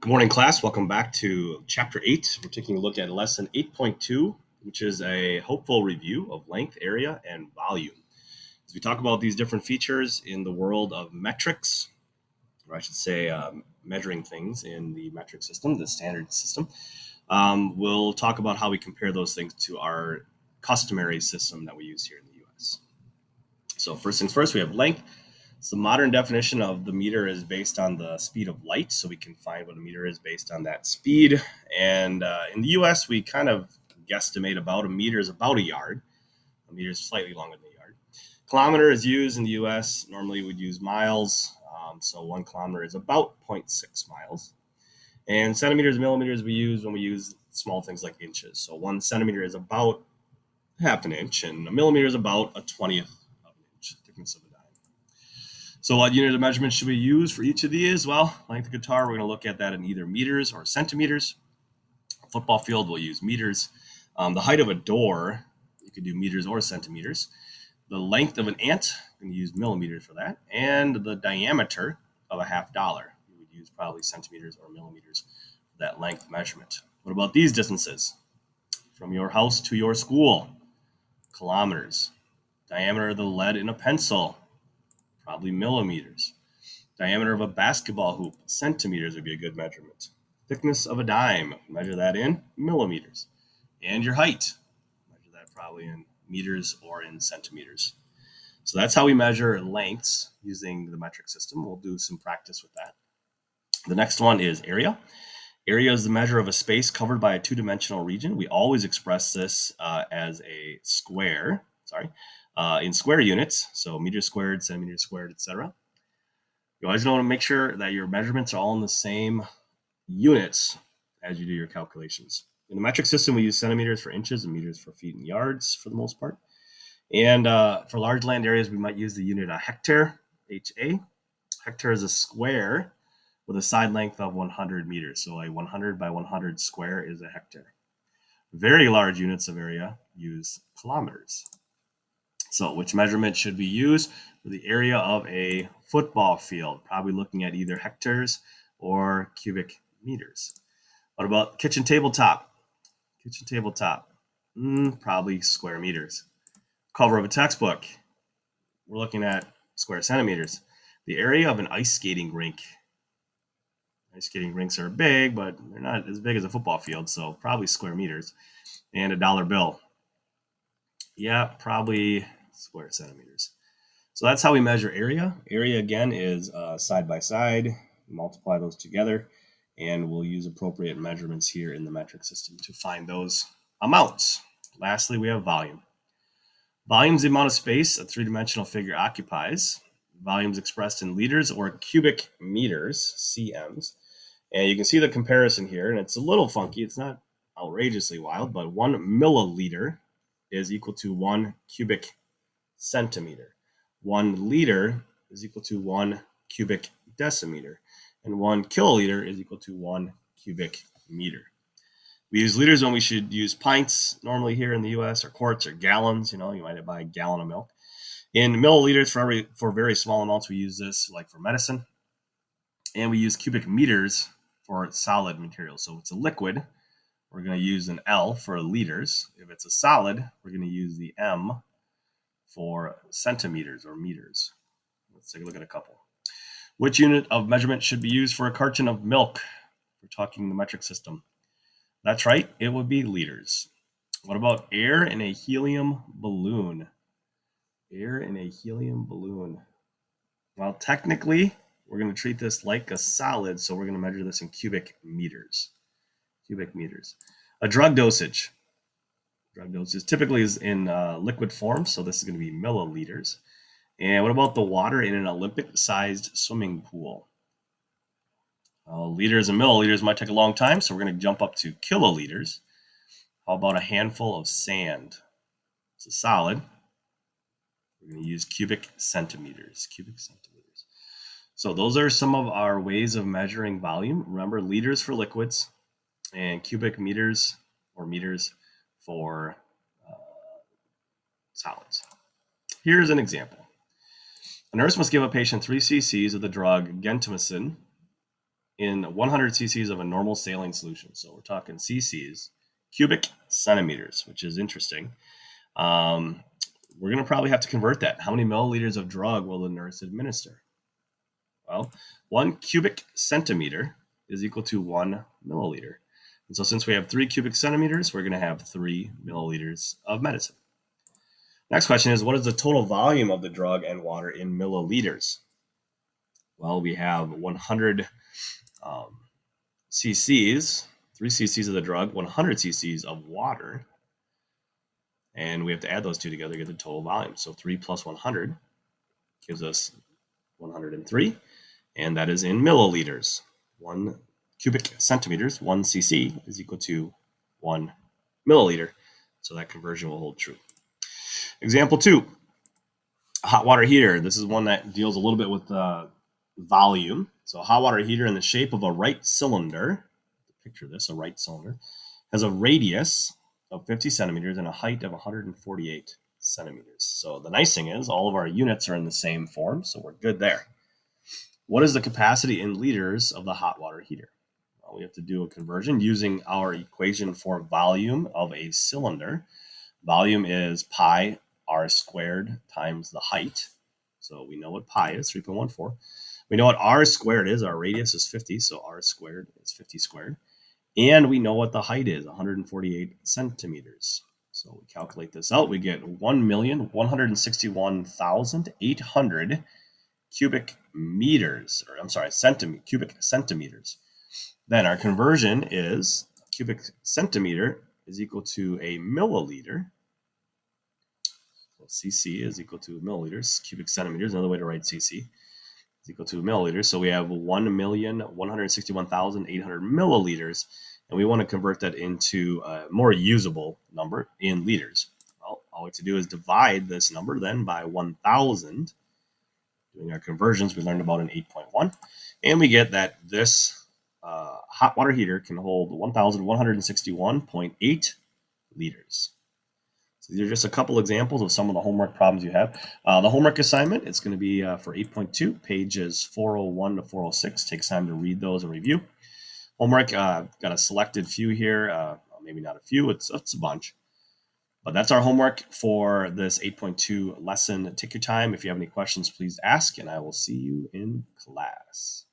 Good morning, class. Welcome back to Chapter 8. We're taking a look at Lesson 8.2, which is a hopeful review of length, area, and volume. As we talk about these different features in the world of metrics, or I should say measuring things in the metric system, the standard system, we'll talk about how we compare those things to our customary system that we use here in the U.S. So first things first, we have length. So the modern definition of the meter is based on the speed of light. So we can find what a meter is based on that speed. And in the US, we kind of guesstimate about a meter is about a yard. A meter is slightly longer than a yard. Kilometer is used in the US. Normally we'd use miles. So 1 kilometer is about 0.6 miles. And centimeters, millimeters we use when we use small things like inches. So 1 centimeter is about half an inch, and a millimeter is about a 20th of an inch, thickness of a dime. So what unit of measurement should we use for each of these? Well, length of guitar, we're going to look at that in either meters or centimeters. Football field, we'll use meters. The height of a door, you could do meters or centimeters. The length of an ant, we're going to use millimeters for that. And the diameter of a $50, we would use probably centimeters or millimeters for that length measurement. What about these distances? From your house to your school, kilometers. Diameter of the lead in a pencil, probably millimeters. Diameter of a basketball hoop, centimeters would be a good measurement. Thickness of a dime, measure that in millimeters. And your height, measure that probably in meters or in centimeters. So that's how we measure lengths using the metric system. We'll do some practice with that. The next one is area. Area is the measure of a space covered by a two-dimensional region. We always express this as a square, in square units, so meters squared, centimeters squared, etc. You always want to make sure that your measurements are all in the same units as you do your calculations. In the metric system, we use centimeters for inches and meters for feet and yards for the most part. And for large land areas, we might use the unit a hectare, HA. Hectare is a square with a side length of 100 meters. So a 100 by 100 square is a hectare. Very large units of area use kilometers. So which measurement should we use for the area of a football field? Probably looking at either hectares or cubic meters. What about kitchen tabletop? Kitchen tabletop, probably square meters. Cover of a textbook, we're looking at square centimeters. The area of an ice skating rink. Ice skating rinks are big, but they're not as big as a football field, so probably square meters. And a dollar bill. Yeah, probably square centimeters. So that's how we measure area. Area, again, is side by side. Multiply those together, and we'll use appropriate measurements here in the metric system to find those amounts. Lastly, we have volume. Volume is the amount of space a three-dimensional figure occupies. Volume is expressed in liters or cubic meters, CMs. And you can see the comparison here, and it's a little funky. It's not outrageously wild, but 1 milliliter is equal to 1 cubic centimeter. 1 liter is equal to 1 cubic decimeter. And 1 kiloliter is equal to 1 cubic meter. We use liters when we should use pints normally here in the US, or quarts or gallons. You might buy a gallon of milk. In milliliters, for very small amounts, we use this like for medicine. And we use cubic meters for solid material. So if it's a liquid, we're going to use an L for liters. If it's a solid, we're going to use the M for centimeters or meters. Let's take a look at a couple. Which unit of measurement should be used for a carton of milk? We're talking the metric system. That's right, it would be liters. What about air in a helium balloon? Air in a helium balloon. Well, technically, we're going to treat this like a solid, so we're going to measure this in cubic meters. Cubic meters. A drug dosage. Drug dosage typically is in liquid form, so this is going to be milliliters. And what about the water in an Olympic-sized swimming pool? Liters and milliliters might take a long time, so we're going to jump up to kiloliters. How about a handful of sand? It's a solid. We're going to use cubic centimeters. Cubic centimeters. So those are some of our ways of measuring volume. Remember, liters for liquids and cubic meters or meters for solids. Here's an example. A nurse must give a patient 3 cc's of the drug gentamicin in 100 cc's of a normal saline solution. So we're talking cc's, cubic centimeters, which is interesting. We're going to probably have to convert that. How many milliliters of drug will the nurse administer? Well, 1 cubic centimeter is equal to 1 milliliter. And so since we have 3 cubic centimeters, we're going to have 3 milliliters of medicine. Next question is, what is the total volume of the drug and water in milliliters? Well, we have 100 cc's, 3 cc's of the drug, 100 cc's of water, and we have to add those two together to get the total volume. So 3 plus 100 gives us 103, and that is in milliliters. 1 cubic centimeters, 1 cc, is equal to 1 milliliter. So that conversion will hold true. Example 2, a hot water heater. This is one that deals a little bit with volume. So a hot water heater in the shape of a right cylinder, picture this, a right cylinder, has a radius of 50 centimeters and a height of 148 centimeters. So the nice thing is all of our units are in the same form, so we're good there. What is the capacity in liters of the hot water heater? Well, we have to do a conversion using our equation for volume of a cylinder. Volume is pi r squared times the height. So we know what pi is, 3.14. We know what r squared is. Our radius is 50, so r squared is 50 squared. And we know what the height is, 148 centimeters. So we calculate this out. We get 1,161,800 cubic meters, or I'm sorry, cubic centimeters. Then our conversion is cubic centimeter is equal to a milliliter. So cc is equal to milliliters. Cubic centimeters, another way to write cc, is equal to milliliters. So we have 1,161,800 milliliters, and we want to convert that into a more usable number in liters. Well, all we have to do is divide this number then by 1,000. Doing our conversions, we learned about an 8.1, and we get that this hot water heater can hold 1,161.8 liters. So these are just a couple examples of some of the homework problems you have. The homework assignment, it's going to be for 8.2, pages 401 to 406. Takes time to read those and review. Homework, got a selected few here, maybe not a few, it's a bunch. But that's our homework for this 8.2 lesson. Take your time. If you have any questions, please ask, and I will see you in class.